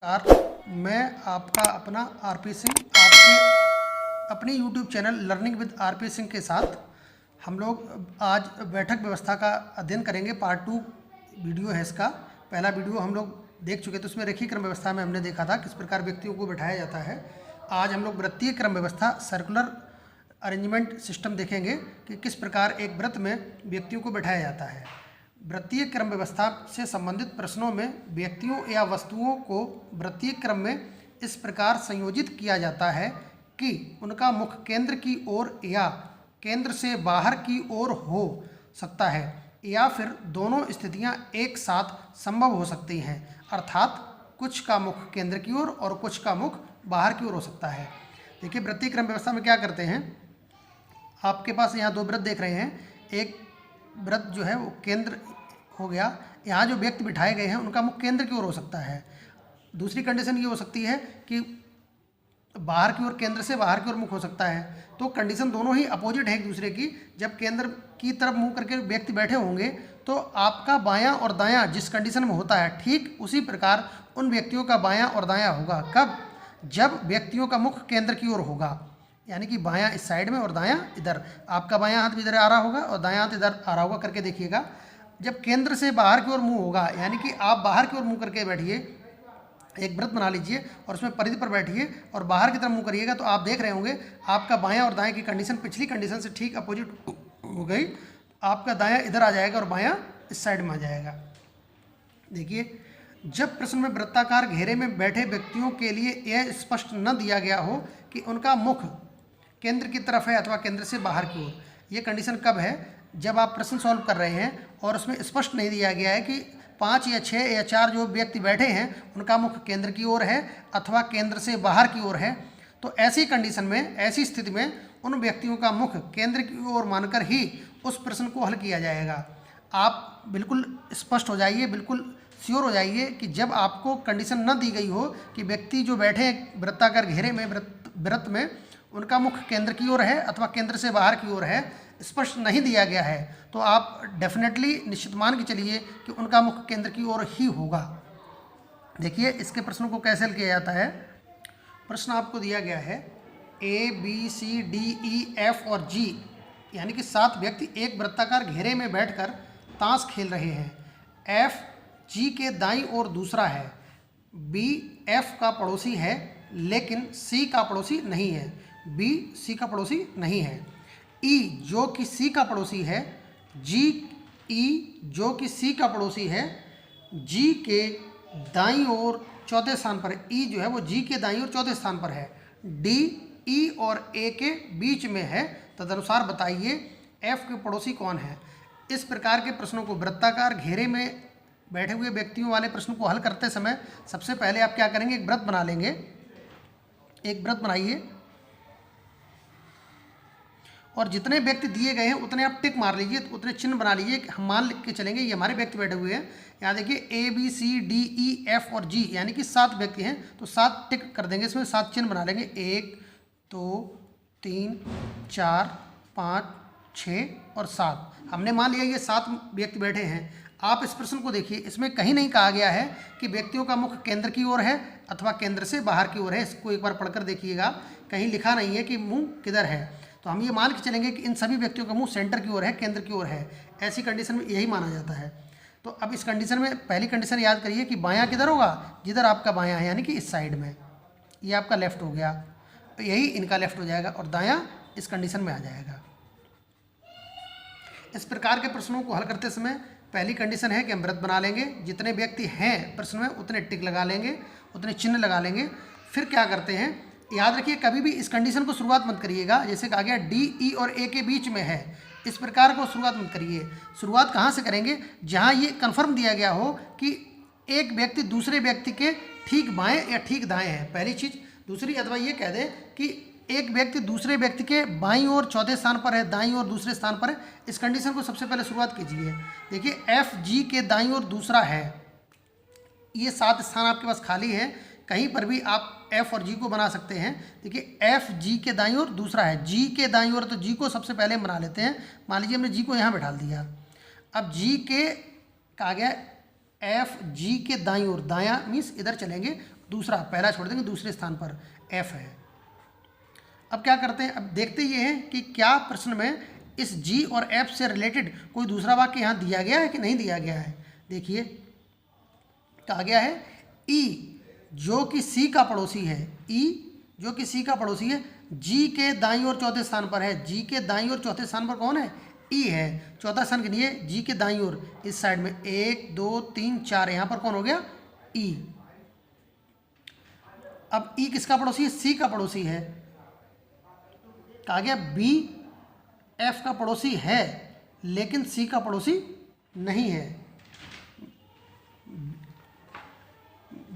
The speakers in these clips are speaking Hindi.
नमस्कार, मैं आपका अपना आरपी सिंह आपके अपने YouTube channel learning with RP Singh के साथ हम लोग आज बैठक व्यवस्था का अध्ययन करेंगे। पार्ट 2 वीडियो है इसका। पहला वीडियो हम लोग देख चुके थे, उसमें रेखीय क्रम व्यवस्था में हमने देखा था किस प्रकार व्यक्तियों को बैठाया जाता है। आज हम लोग वृत्तीय क्रम व्यवस्था सर्कुलर अरेंजमेंट सिस्टम देखेंगे कि किस प्रकार एक वृत्त में व्यक्तियों को बैठाया जाता है। वृत्तीय क्रम व्यवस्था से संबंधित प्रश्नों में व्यक्तियों या वस्तुओं को वृत्तीय क्रम में इस प्रकार संयोजित किया जाता है कि उनका मुख केंद्र की ओर या केंद्र से बाहर की ओर हो सकता है या फिर दोनों स्थितियां एक साथ संभव हो सकती हैं, अर्थात कुछ का मुख केंद्र की ओर और कुछ का मुख बाहर की ओर हो सकता है। देखिए, वृत्तीय क्रम व्यवस्था में क्या करते हैं, आपके पास यहाँ दो वृत्त देख रहे हैं। एक वृत्त जो है वो केंद्र हो गया, यहाँ जो व्यक्ति बिठाए गए हैं उनका मुख केंद्र की ओर हो सकता है। दूसरी कंडीशन ये हो सकती है कि बाहर की ओर, केंद्र से बाहर की ओर मुख हो सकता है। तो कंडीशन दोनों ही अपोजिट है एक दूसरे की। जब केंद्र की तरफ मुंह करके व्यक्ति बैठे होंगे तो आपका बायां और दायां जिस कंडीशन में होता है, ठीक उसी प्रकार उन व्यक्तियों का बायां और दायां होगा। कब? जब व्यक्तियों का मुख केंद्र की ओर होगा, यानी कि बायां इस साइड में और दायां इधर। आपका बायां हाथ इधर आ रहा होगा और दायां हाथ इधर आ रहा होगा। करके देखिएगा, जब केंद्र से बाहर की ओर मुंह होगा, यानी कि आप बाहर की ओर मुंह करके बैठिए, एक वृत्त बना लीजिए और उसमें परिधि पर बैठिए और बाहर की तरफ मुंह करिएगा, तो आप देख रहे होंगे आपका बायां और दाएं की कंडीशन पिछली कंडीशन से ठीक अपोजिट हो गई। आपका दायां इधर आ जाएगा और बायां इस साइड में आ जाएगा। देखिए, जब प्रश्न में वृत्ताकार घेरे में बैठे व्यक्तियों के लिए यह स्पष्ट न दिया गया हो कि उनका मुख केंद्र की तरफ है अथवा केंद्र से बाहर की ओर। ये कंडीशन कब है? जब आप प्रश्न सॉल्व कर रहे हैं और उसमें स्पष्ट नहीं दिया गया है कि 5 या 6 या 4 जो व्यक्ति बैठे हैं उनका मुख केंद्र की ओर है अथवा केंद्र से बाहर की ओर है। तो ऐसी कंडीशन में, ऐसी स्थिति में उन व्यक्तियों का मुख केंद्र की ओर मानकर ही उस प्रश्न को हल किया जाएगा। आप बिल्कुल स्पष्ट हो जाइए, बिल्कुल श्योर हो जाइए कि जब आपको कंडीशन न दी गई हो कि व्यक्ति जो बैठे हैं वृत्ताकार घेरे में, वृत्त में, उनका मुख केंद्र की ओर है अथवा केंद्र से बाहर की ओर है, स्पष्ट नहीं दिया गया है, तो आप डेफिनेटली निश्चित मान के चलिए कि उनका मुख केंद्र की ओर ही होगा। देखिए, इसके प्रश्नों को कैसे हल किया जाता है। प्रश्न आपको दिया गया है A, B, C, D, E, F और G, यानी कि 7 व्यक्ति एक वृत्ताकार घेरे में बैठकर ताश खेल रहे हैं। F G के दाईं ओर दूसरा है, B F का पड़ोसी है लेकिन C का पड़ोसी नहीं है, B C का पड़ोसी नहीं है। E जो कि C का पड़ोसी है, G E जो कि C का पड़ोसी है, G के दाईं ओर चौथे स्थान पर है। E जो है वो G के दाईं ओर चौथे स्थान पर है। D E और A के बीच में है। तदनुसार बताइए F के पड़ोसी कौन है। इस प्रकार के प्रश्नों को, वृत्ताकार घेरे में बैठे हुए व्यक्तियों वाले प्रश्न को हल करते समय सबसे पहले आप क्या करेंगे, एक वृत्त बना लेंगे। एक वृत्त बनाइए और जितने व्यक्ति दिए गए हैं उतने आप टिक मार लीजिए, उतने चिन्ह बना लीजिए। हम मान लिख के चलेंगे ये हमारे व्यक्ति बैठे हुए हैं। यहाँ देखिए A, B, C, D, E, F और G, यानी कि 7 व्यक्ति हैं, तो 7 टिक कर देंगे, इसमें 7 चिन्ह बना लेंगे। 1 2 3 4 5 6 और 7। हमने मान लिया ये 7 व्यक्ति बैठे हैं। आप इस प्रश्न को देखिए, इसमें कहीं नहीं कहा गया है कि व्यक्तियों का मुख केंद्र की ओर है अथवा केंद्र से बाहर की ओर है। इसको एक बार पढ़कर देखिएगा, कहीं लिखा नहीं है कि मुंह किधर है। तो हम ये मान के चलेंगे कि इन सभी व्यक्तियों का मुंह सेंटर की ओर है, केंद्र की ओर है। ऐसी कंडीशन में यही माना जाता है। तो अब इस कंडीशन में पहली कंडीशन याद करिए कि बायां किधर होगा, जिधर आपका बायां है, यानी कि इस साइड में। ये आपका लेफ्ट हो गया, तो यही इनका लेफ्ट हो जाएगा और दायां इस कंडीशन में आ जाएगा। इस प्रकार के प्रश्नों को हल करते समय पहली कंडीशन है कि हम वृत्त बना लेंगे, जितने व्यक्ति हैं प्रश्न में उतने टिक लगा लेंगे, उतने चिन्ह लगा लेंगे। फिर क्या करते हैं, याद रखिए कभी भी इस कंडीशन को शुरुआत मत करिएगा। जैसे कहा गया D, E और A के बीच में है, इस प्रकार को शुरुआत मत करिए। शुरुआत कहाँ से करेंगे, जहाँ ये कन्फर्म दिया गया हो कि एक व्यक्ति दूसरे व्यक्ति के ठीक बाएं या ठीक दाएं है, पहली चीज़। दूसरी, अथवा ये कह दें कि एक व्यक्ति दूसरे व्यक्ति के बाईं ओर चौथे स्थान पर है, दाईं ओर दूसरे स्थान पर है। इस कंडीशन को सबसे पहले शुरुआत कीजिए। देखिए, F G के दाईं ओर दूसरा है, ये 7 स्थान आपके पास खाली है, कहीं पर भी आप F और G को बना सकते हैं। देखिए, F G के दाईं ओर दूसरा है, G के दाईं ओर, तो G को सबसे पहले हम बना लेते हैं। मान लीजिए हमने G को यहाँ बैठा दिया। अब G के कहा गया F G के दाईं ओर, दायां मीन्स इधर चलेंगे, दूसरा, पहला छोड़ देंगे, दूसरे स्थान पर एफ है। अब क्या करते हैं, अब देखते ये हैं कि क्या प्रश्न में इस जी और एफ से रिलेटेड कोई दूसरा वाक्य यहाँ दिया गया है कि नहीं दिया गया है। देखिए कहा गया है ई जो कि सी का पड़ोसी है, ई जो कि सी का पड़ोसी है, जी के दाईं ओर चौथे स्थान पर है। जी के दाईं ओर चौथे स्थान पर कौन है, ई है। चौथा स्थान के लिए जी के दाईं ओर इस साइड में 1 2 3 4, यहाँ पर कौन हो गया, ई। अब ई किसका पड़ोसी है, सी का पड़ोसी है। कहा गया बी एफ का पड़ोसी है लेकिन सी का पड़ोसी नहीं है।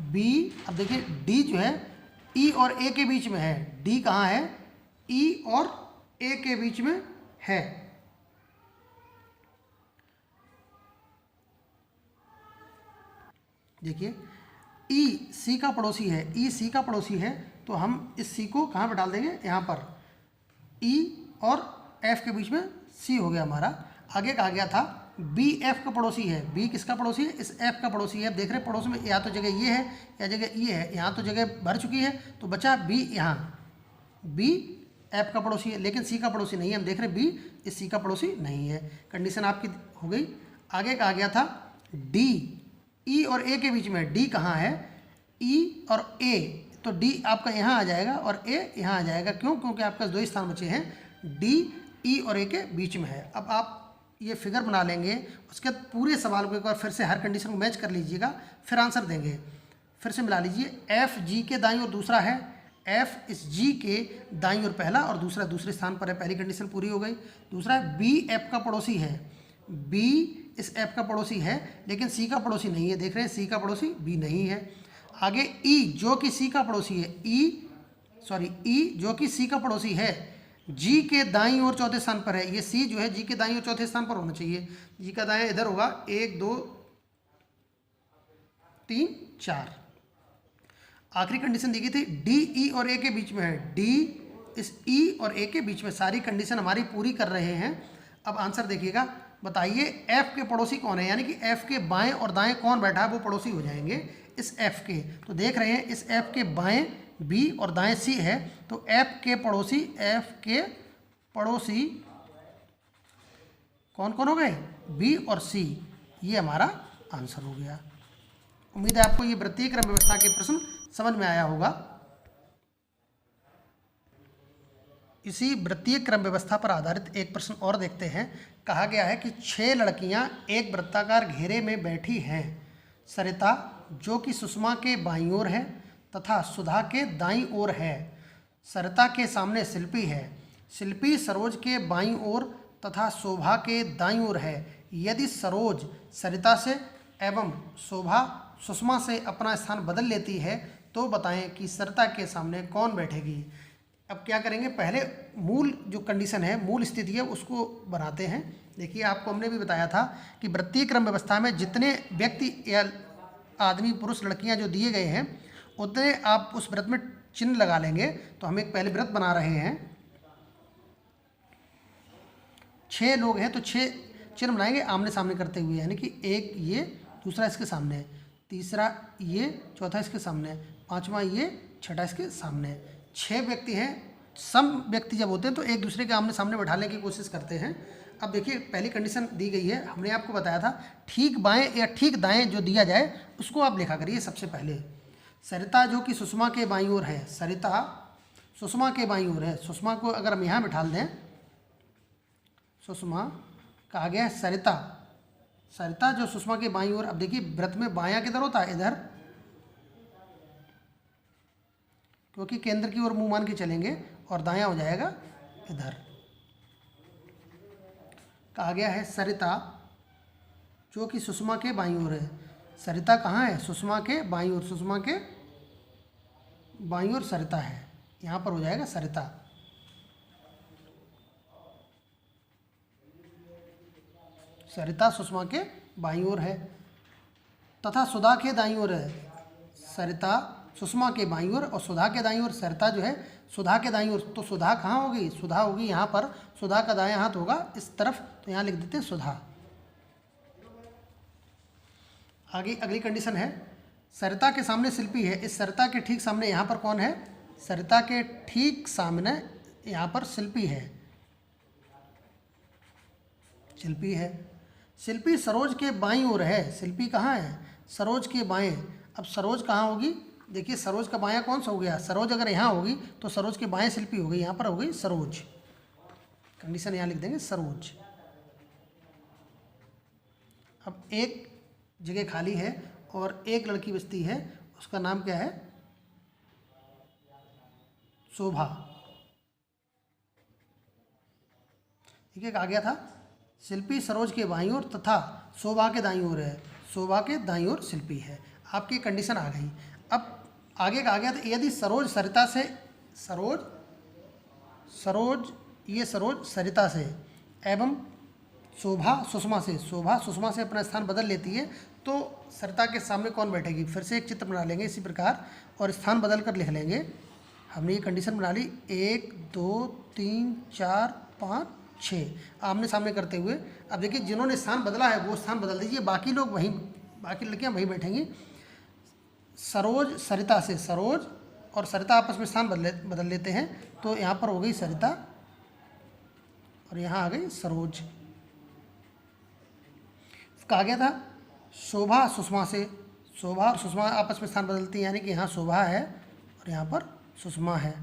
बी, अब देखिए डी जो है ई और ए के बीच में है। डी कहाँ है, ई और ए के बीच में है। देखिए ई सी का पड़ोसी है, ई सी का पड़ोसी है, तो हम इस सी को कहाँ पर डाल देंगे, यहाँ पर। ई और एफ के बीच में सी हो गया हमारा। आगे कहा गया था बी एफ का पड़ोसी है। बी किसका पड़ोसी है, इस एफ का पड़ोसी है। अब देख रहे हैं पड़ोस में या तो जगह ये है या जगह ये है, यहाँ तो जगह भर चुकी है तो बचा बी। यहाँ बी एफ का पड़ोसी है लेकिन सी का पड़ोसी नहीं है। हम देख रहे हैं बी इस सी का पड़ोसी नहीं है। कंडीशन आपकी हो गई। आगे कहा गया था डी ई और ए के बीच में। डी कहाँ है, ई और ए, तो डी आपका यहाँ आ जाएगा और ए यहाँ आ जाएगा। क्यों, क्योंकि आपका 2 स्थान बचे हैं। डी ई और ए के बीच में है। अब आप ये फिगर बना लेंगे, उसके बाद पूरे सवाल को एक बार फिर से हर कंडीशन को मैच कर लीजिएगा, फिर आंसर देंगे। फिर से मिला लीजिए, एफ जी के दाईं ओर दूसरा है, एफ इस जी के दाईं ओर पहला और दूसरा दूसरे स्थान पर है। पहली कंडीशन पूरी हो गई। दूसरा है बी एफ का पड़ोसी है। बी इस एफ का पड़ोसी है लेकिन सी का पड़ोसी नहीं है। देख रहे हैं सी का पड़ोसी बी नहीं है। आगे ई जो कि सी का पड़ोसी है, ई जो कि सी का पड़ोसी है, जी के दाईं ओर चौथे स्थान पर है। ये सी जो है जी के दाईं ओर चौथे स्थान पर होना चाहिए। जी का दायां इधर होगा, 1 2 3 4। आखिरी कंडीशन दी गई थी डी ई और ए के बीच में है। डी इस ई और ए के बीच में। सारी कंडीशन हमारी पूरी कर रहे हैं। अब आंसर देखिएगा, बताइए एफ के पड़ोसी कौन है, यानी कि एफ के बाएं और दाएं कौन बैठा है, वो पड़ोसी हो जाएंगे इस एफ के। तो देख रहे हैं इस एफ के बाएं बी और दाएं सी है, तो एफ के पड़ोसी कौन कौन हो गए, बी और सी। ये हमारा आंसर हो गया। उम्मीद है आपको ये वृत्तीय क्रम व्यवस्था के प्रश्न समझ में आया होगा। इसी वृत्तीय क्रम व्यवस्था पर आधारित एक प्रश्न और देखते हैं। कहा गया है कि 6 लड़कियां एक वृत्ताकार घेरे में बैठी हैं। सरिता जो कि सुषमा के बाईं ओर है तथा सुधा के दाईं ओर है। सरिता के सामने शिल्पी है। शिल्पी सरोज के बाईं ओर तथा शोभा के दाईं ओर है। यदि सरोज सरिता से एवं शोभा सुषमा से अपना स्थान बदल लेती है तो बताएं कि सरिता के सामने कौन बैठेगी। अब क्या करेंगे, पहले मूल जो कंडीशन है, मूल स्थिति है, उसको बनाते हैं। देखिए आपको हमने भी बताया था कि वृत्तीय क्रम व्यवस्था में जितने व्यक्ति या आदमी पुरुष लड़कियां जो दिए गए हैं उतने आप उस व्रत में चिन्ह लगा लेंगे। तो हम एक पहले व्रत बना रहे हैं, 6 लोग हैं तो 6 चिन्ह बनाएंगे आमने सामने करते हुए, यानी कि एक ये, दूसरा इसके सामने, तीसरा ये, चौथा इसके सामने, पांचवा ये, छठा इसके सामने। 6 व्यक्ति हैं। सम व्यक्ति जब होते हैं तो एक दूसरे के आमने सामने बैठाने की कोशिश करते हैं। अब देखिए पहली कंडीशन दी गई है, हमने आपको बताया था ठीक बाएं या ठीक दाएं जो दिया जाए उसको आप लिखा करिए। सबसे पहले सरिता जो कि सुषमा के बाईं ओर है, सरिता सुषमा के बाईं ओर है। सुषमा को अगर हम यहाँ बिठा दें, सुषमा कहा गया है सरिता, सरिता जो सुषमा के बाईं ओर। अब देखिए व्रत में बायां किधर होता है, इधर, क्योंकि केंद्र की ओर मुंह मान के चलेंगे, और दायां हो जाएगा इधर। कहा गया है सरिता जो कि सुषमा के बाईं ओर है। सरिता कहाँ है, सुषमा के बाईं ओर, सुषमा के बाईं ओर सरिता है, यहाँ पर हो जाएगा सरिता। सरिता सुषमा के बाईं ओर है तथा सुधा के दाईं ओर है। सरिता सुषमा के बाईं ओर और सुधा के दाईं ओर। सरिता जो है सुधा के दाईं ओर, तो सुधा कहाँ होगी, सुधा होगी यहाँ पर। सुधा का दायां हाथ होगा इस तरफ, तो यहाँ लिख देते हैं सुधा। आगे अगली कंडीशन है, सरिता के सामने शिल्पी है। इस सरिता के ठीक सामने यहाँ पर कौन है? सरिता के ठीक सामने यहाँ पर शिल्पी है, शिल्पी है। शिल्पी सरोज के बाईं ओर है। शिल्पी कहाँ है? सरोज के बाएं। अब सरोज कहाँ होगी? देखिए सरोज का बायां कौन सा हो गया? सरोज अगर यहाँ होगी तो सरोज के बाएं शिल्पी हो गई, यहाँ पर हो गई सरोज। कंडीशन यहाँ लिख देंगे सरोज। अब एक जगह खाली है और एक लड़की बचती है, उसका नाम क्या है? शोभा। ठीक है, आ गया था। शिल्पी सरोज के बाईं ओर तथा शोभा के दाईं ओर है। शोभा के दाईं ओर शिल्पी है। आपकी कंडीशन आ गई। अब आगे का आ गया, तो यदि सरोज सरिता से, सरोज ये सरोज सरिता से एवं शोभा सुषमा से, शोभा सुषमा से अपना स्थान बदल लेती है, तो सरिता के सामने कौन बैठेगी? फिर से एक चित्र बना लेंगे इसी प्रकार और स्थान बदल कर लिख लेंगे। हमने ये कंडीशन बना ली, 1 2 3 4 5 6 आमने सामने करते हुए। अब देखिए जिन्होंने स्थान बदला है वो स्थान बदल दीजिए, बाकी लोग वहीं, बाकी लड़कियां वहीं बैठेंगी। सरोज सरिता से, सरोज और सरिता आपस में स्थान बदल लेते हैं, तो यहाँ पर हो गई सरिता और यहाँ आ गई सरोज। कहा गया था शोभा सुषमा से, शोभा और सुषमा आपस में स्थान बदलती हैं, यानी कि यहाँ शोभा है और यहाँ पर सुषमा है।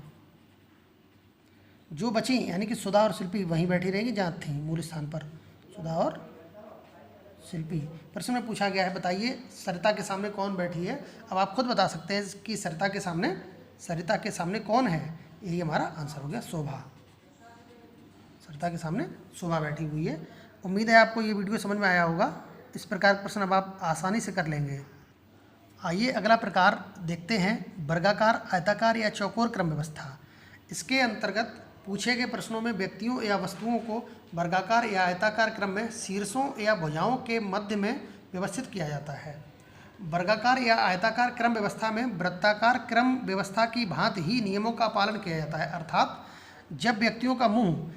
जो बची यानी कि सुधा और शिल्पी वहीं बैठी रहेंगी जहाँ थी, मूल स्थान पर, सुधा और शिल्पी। प्रश्न में पूछा गया है, बताइए सरिता के सामने कौन बैठी है? अब आप खुद बता सकते हैं कि सरिता के सामने कौन है। यही हमारा आंसर हो गया, शोभा। सरिता के सामने शोभा बैठी हुई है। उम्मीद है आपको ये वीडियो समझ में आया होगा। इस प्रकार के प्रश्न अब आप आसानी से कर लेंगे। आइए अगला प्रकार देखते हैं, वर्गाकार, आयताकार या चौकोर क्रम व्यवस्था। इसके अंतर्गत पूछे गए प्रश्नों में व्यक्तियों या वस्तुओं को वर्गाकार या आयताकार क्रम में शीर्षों या भुजाओं के मध्य में व्यवस्थित किया जाता है। वर्गाकार या आयताकार क्रम व्यवस्था में वृत्ताकार क्रम व्यवस्था की भांति ही नियमों का पालन किया जाता है। अर्थात जब व्यक्तियों का मुंह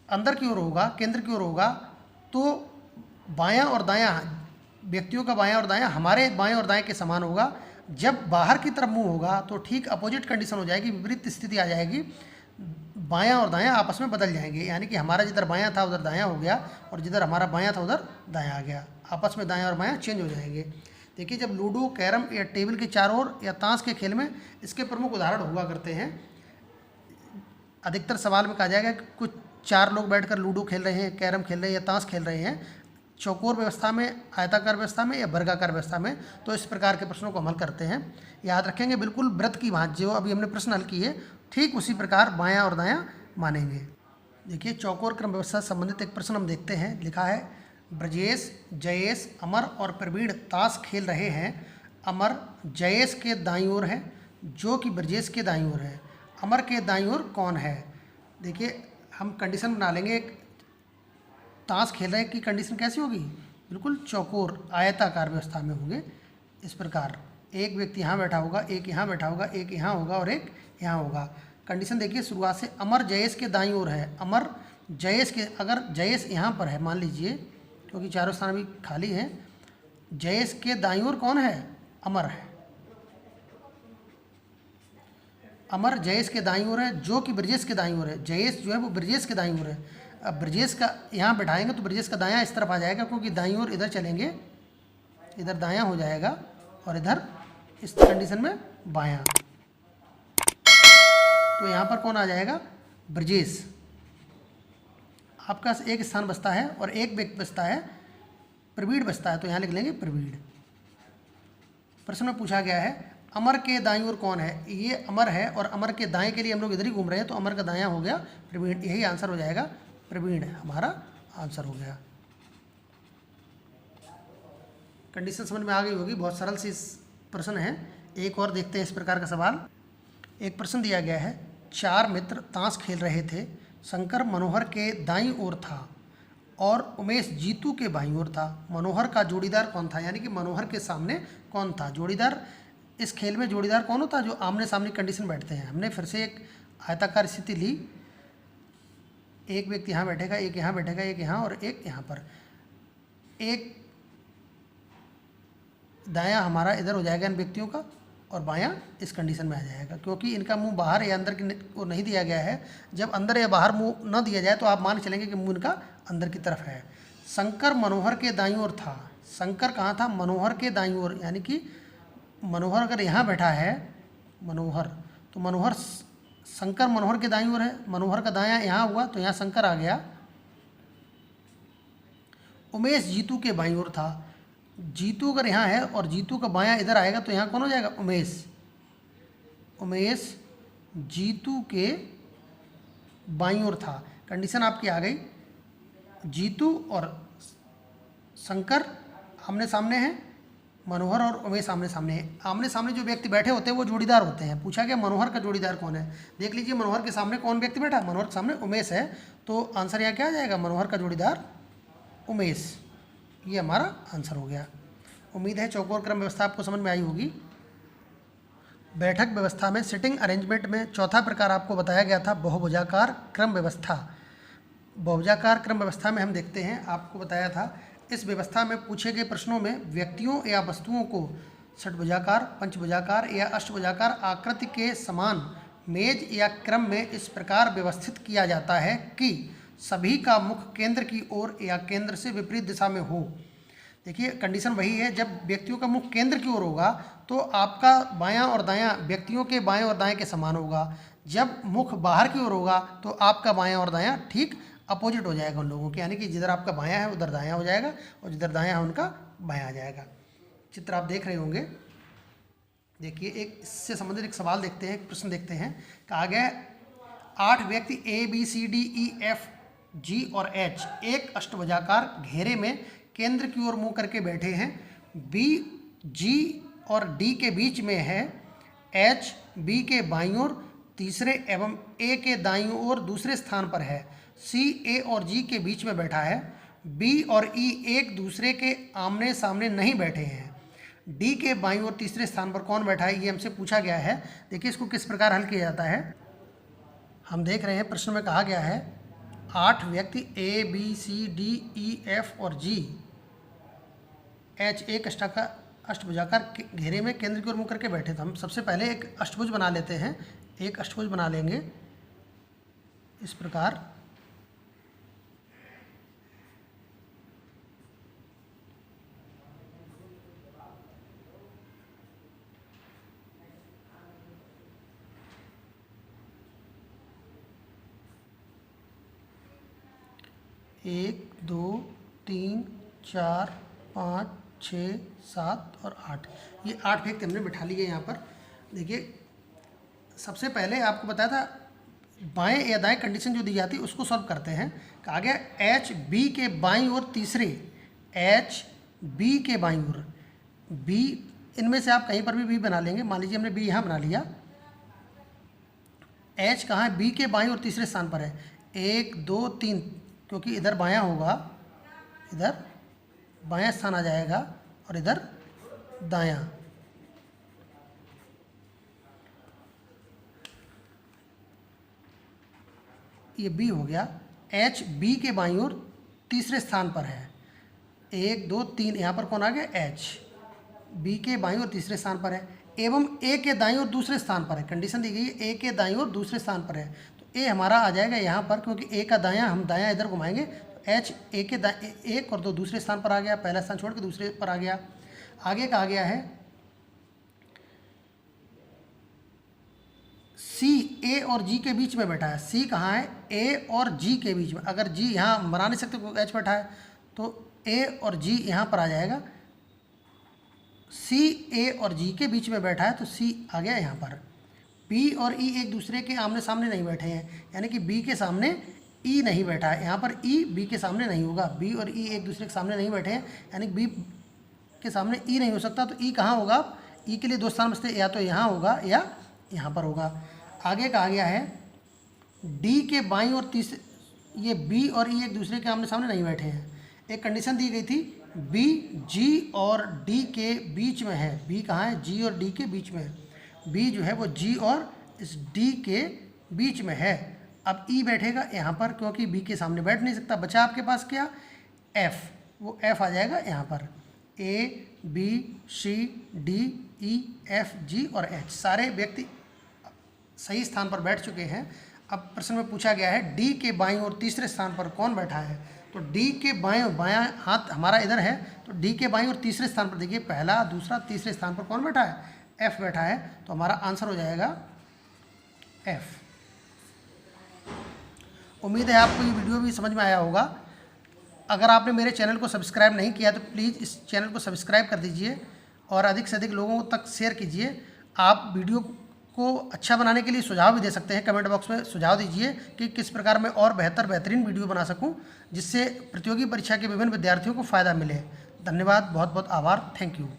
अंदर की ओर होगा, केंद्र की ओर होगा, तो बायां और दायां, व्यक्तियों का बायां और दायां हमारे बाएं और दाएं के समान होगा। जब बाहर की तरफ मुंह होगा तो ठीक अपोजिट कंडीशन हो जाएगी, विपरीत स्थिति आ जाएगी, बायां और दायां आपस में बदल जाएंगे, यानी कि हमारा जिधर बायां था उधर दायां हो गया और जिधर हमारा बायां था उधर दायां आ गया, आपस में दायां और बायां चेंज हो जाएंगे। देखिए जब लूडो, कैरम या टेबल के चारों ओर या ताश के खेल में इसके प्रमुख उदाहरण हुआ करते हैं। अधिकतर सवाल में कहा जाएगा कि कुछ 4 लोग बैठकर लूडो खेल रहे हैं, कैरम खेल रहे हैं या ताश खेल रहे हैं, चौकोर व्यवस्था में, आयताकार व्यवस्था में या वर्गाकार व्यवस्था में। तो इस प्रकार के प्रश्नों को हल करते हैं। याद रखेंगे बिल्कुल वृत्त की भांति, जो अभी हमने प्रश्न हल किए ठीक उसी प्रकार बायां और दायां मानेंगे। देखिए चौकोर क्रम व्यवस्था से संबंधित एक प्रश्न हम देखते हैं। लिखा है, ब्रजेश, जयेश, अमर और प्रवीण ताश खेल रहे हैं। अमर जयेश के दाईं ओर है, जो कि ब्रजेश के दाईं ओर है। अमर के दाईं ओर कौन है? देखिए हम कंडीशन बना लेंगे। एक ताश खेल रहे की कंडीशन कैसी होगी? बिल्कुल चौकोर आयताकार व्यवस्था में होंगे। इस प्रकार एक व्यक्ति यहाँ बैठा होगा, एक यहाँ बैठा होगा, एक यहाँ होगा और एक यहाँ होगा। कंडीशन देखिए शुरुआत से, अमर जयेश के दाईं ओर है। अमर जयेश के, अगर जयेश यहाँ पर है मान लीजिए, क्योंकि चारों स्थान अभी खाली हैं, जयेश के दाईं ओर कौन है? अमर है। अमर जयेश के दाईं ओर है, जो कि ब्रजेश के दाईं ओर है। जयेश जो है वो ब्रजेश के दाईं ओर है। अब ब्रजेश का यहाँ बैठाएंगे तो ब्रजेश का दायां इस तरफ आ जाएगा, क्योंकि दाईं ओर इधर चलेंगे, इधर दायां हो जाएगा और इधर इस कंडीशन में बायां। तो यहाँ पर कौन आ जाएगा? ब्रजेश। आपका एक स्थान बचता है और एक व्यक्ति बचता है, प्रवीण बचता है, तो यहाँ लिख लेंगे प्रवीण। प्रश्न में पूछा गया है, अमर के दाईं ओर कौन है? ये अमर है और अमर के दाएं के लिए हम लोग इधर ही घूम रहे हैं, तो अमर का दायां हो गया प्रवीण। यही आंसर हो जाएगा, प्रवीण हमारा आंसर हो गया। कंडीशन समझ में आ गई होगी, बहुत सरल सी प्रश्न है। एक और देखते हैं इस प्रकार का सवाल। एक प्रश्न दिया गया है, 4 मित्र ताश खेल रहे थे। शंकर मनोहर के दाईं ओर था और उमेश जीतू के बाईं ओर था। मनोहर का जोड़ीदार कौन था? यानी कि मनोहर के सामने कौन था जोड़ीदार? इस खेल में जोड़ीदार कौन होता है? जो आमने सामने कंडीशन बैठते हैं। हमने फिर से एक आयताकार स्थिति ली, एक व्यक्ति यहाँ बैठेगा, एक यहाँ बैठेगा, एक यहाँ और एक यहाँ पर। एक दायां हमारा इधर हो जाएगा इन व्यक्तियों का, और बायां इस कंडीशन में आ जाएगा, क्योंकि इनका मुंह बाहर या अंदर की को नहीं दिया गया है। जब अंदर या बाहर मुंह न दिया जाए तो आप मान चलेंगे कि मुंह इनका अंदर की तरफ है। शंकर मनोहर के दाईं ओर था। शंकर कहाँ था? मनोहर के दाईं ओर, यानी कि मनोहर अगर यहाँ बैठा है, मनोहर, तो मनोहर, शंकर मनोहर के दाईं ओर है, मनोहर का दायां यहाँ हुआ तो यहाँ शंकर आ गया। उमेश जीतू के बाईं ओर था। जीतू अगर यहाँ है और जीतू का बायां इधर आएगा तो यहाँ कौन हो जाएगा? उमेश। उमेश जीतू के बाईं ओर था। कंडीशन आपकी आ गई। जीतू और शंकर आमने सामने हैं, मनोहर और उमेश आमने सामने हैं। आमने सामने जो व्यक्ति बैठे होते हैं वो जोड़ीदार होते हैं। पूछा गया मनोहर का जोड़ीदार कौन है? देख लीजिए, मनोहर के सामने कौन व्यक्ति बैठा? मनोहर के सामने उमेश है, तो आंसर यहाँ क्या आ जाएगा? मनोहर का जोड़ीदार उमेश। ये हमारा आंसर हो गया। उम्मीद है चौकोर क्रम व्यवस्था आपको समझ में आई होगी। बैठक व्यवस्था में सिटिंग अरेंजमेंट में चौथा प्रकार आपको बताया गया था बहुभुजाकार क्रम व्यवस्था। बहुभुजाकार क्रम व्यवस्था में हम देखते हैं, आपको बताया था इस व्यवस्था में पूछे गए प्रश्नों में व्यक्तियों या वस्तुओं को षटभुजाकार, पंचभुजाकार या अष्टभुजाकार आकृति के समान मेज या क्रम में इस प्रकार व्यवस्थित किया जाता है कि सभी का मुख केंद्र की ओर या केंद्र से विपरीत दिशा में हो। देखिए, कंडीशन वही है, जब व्यक्तियों का मुख केंद्र की ओर होगा तो आपका बायां और दायां व्यक्तियों के बाएं और दाएं के समान होगा। जब मुख बाहर की ओर होगा तो आपका बायां और दायां ठीक अपोजिट हो जाएगा उन लोगों के, यानी कि जिधर आपका बायां है उधर दायां हो जाएगा और जिधर दायां है उनका बायां आ जाएगा। चित्र आप देख रहे होंगे। देखिए, एक इससे संबंधित एक सवाल देखते हैं, एक प्रश्न देखते हैं। कहा गया 8 व्यक्ति A B C D E F G और एच एक अष्टभुजाकार घेरे में केंद्र की ओर मुंह करके बैठे हैं। बी जी और डी के बीच में है, एच बी के बाईं ओर तीसरे एवं ए के दाईं ओर दूसरे स्थान पर है, सी ए और जी के बीच में बैठा है, बी और ई एक दूसरे के आमने सामने नहीं बैठे हैं, डी के बाईं ओर तीसरे स्थान पर कौन बैठा है, ये हमसे पूछा गया है। देखिए, इसको किस प्रकार हल किया जाता है। हम देख रहे हैं प्रश्न में कहा गया है 8 व्यक्ति A B C D E F और जी एच एक अष्टभुजाकार घेरे में केंद्र की ओर मुंह करके बैठे थे। हम सबसे पहले एक अष्टभुज बना लेते हैं। एक अष्टभुज बना लेंगे इस प्रकार। एक, दो, तीन, चार, 5, 6, 7 और 8, ये 8 व्यक्ति हमने बिठा लिए यहाँ पर। देखिए, सबसे पहले आपको बताया था बाएं या दाएं कंडीशन जो दी जाती है उसको सॉल्व करते हैं। कहा गया एच बी के बाईं ओर तीसरे, एच बी के बाईं ओर, बी इनमें से आप कहीं पर भी बी बना लेंगे। मान लीजिए हमने बी यहाँ बना लिया। एच कहाँ है? बी के बाईं ओर तीसरे स्थान पर है। 1, 2, 3, क्योंकि इधर बायां होगा, इधर बायां स्थान आ जाएगा और इधर दायां। ये बी हो गया। एच बी के बाईं ओर तीसरे स्थान पर है। 1, 2, 3, यहाँ पर कौन आ गया? एच बी के बाईं ओर तीसरे स्थान पर है एवं ए के दाईं ओर दूसरे स्थान पर है। कंडीशन दी गई है ए के दाईं ओर दूसरे स्थान पर है, तो ए हमारा आ जाएगा यहाँ पर, क्योंकि ए का दायां हम दायां इधर घुमाएंगे तो एच ए के एक और दो दूसरे स्थान पर आ गया, पहला स्थान छोड़ के दूसरे पर आ गया। आगे कहा गया है सी ए और जी के बीच में बैठा है। सी कहाँ है? ए और जी के बीच में। अगर जी यहाँ बना नहीं सकते, एच बैठा है, तो ए और जी यहाँ पर आ जाएगा। सी ए और जी के बीच में बैठा है तो सी आ गया यहाँ पर। बी और ई एक दूसरे के आमने सामने नहीं बैठे हैं, यानी कि बी के सामने ई नहीं बैठा है। यहाँ पर ई बी के सामने नहीं होगा। बी और ई एक दूसरे के सामने नहीं बैठे हैं, यानी बी के सामने ई नहीं हो सकता, तो ई कहाँ होगा? ई के लिए दो स्थान बचते, या तो यहाँ होगा या यहाँ पर होगा। आगे कहा गया है डी के बाईं और तीसरे, ये बी और ई एक दूसरे के आमने सामने नहीं बैठे हैं। एक कंडीशन दी गई थी बी जी और डी के बीच में है। बी कहाँ है? जी और डी के बीच में है। बी जो है वो जी और इस डी के बीच में है। अब ई बैठेगा यहाँ पर, क्योंकि बी के सामने बैठ नहीं सकता। बचा आपके पास क्या? एफ, वो एफ आ जाएगा यहाँ पर। A B, C, D, E, F, G और एच सारे व्यक्ति सही स्थान पर बैठ चुके हैं। अब प्रश्न में पूछा गया है डी के बाईं ओर तीसरे स्थान पर कौन बैठा है। तो डी के बायां हाथ हमारा इधर है, तो डी के बाईं ओर तीसरे स्थान पर देखिए पहला, दूसरा, तीसरे स्थान पर कौन बैठा है, एफ बैठा है। तो हमारा आंसर हो जाएगा एफ। उम्मीद है आपको ये वीडियो भी समझ में आया होगा। अगर आपने मेरे चैनल को सब्सक्राइब नहीं किया तो प्लीज़ इस चैनल को सब्सक्राइब कर दीजिए और अधिक से अधिक लोगों तक शेयर कीजिए। आप वीडियो को अच्छा बनाने के लिए सुझाव भी दे सकते हैं, कमेंट बॉक्स में सुझाव दीजिए कि किस प्रकार मैं और बेहतरीन वीडियो बना सकूं जिससे प्रतियोगी परीक्षा के विभिन्न विद्यार्थियों को फ़ायदा मिले। धन्यवाद, बहुत बहुत आभार, थैंक यू।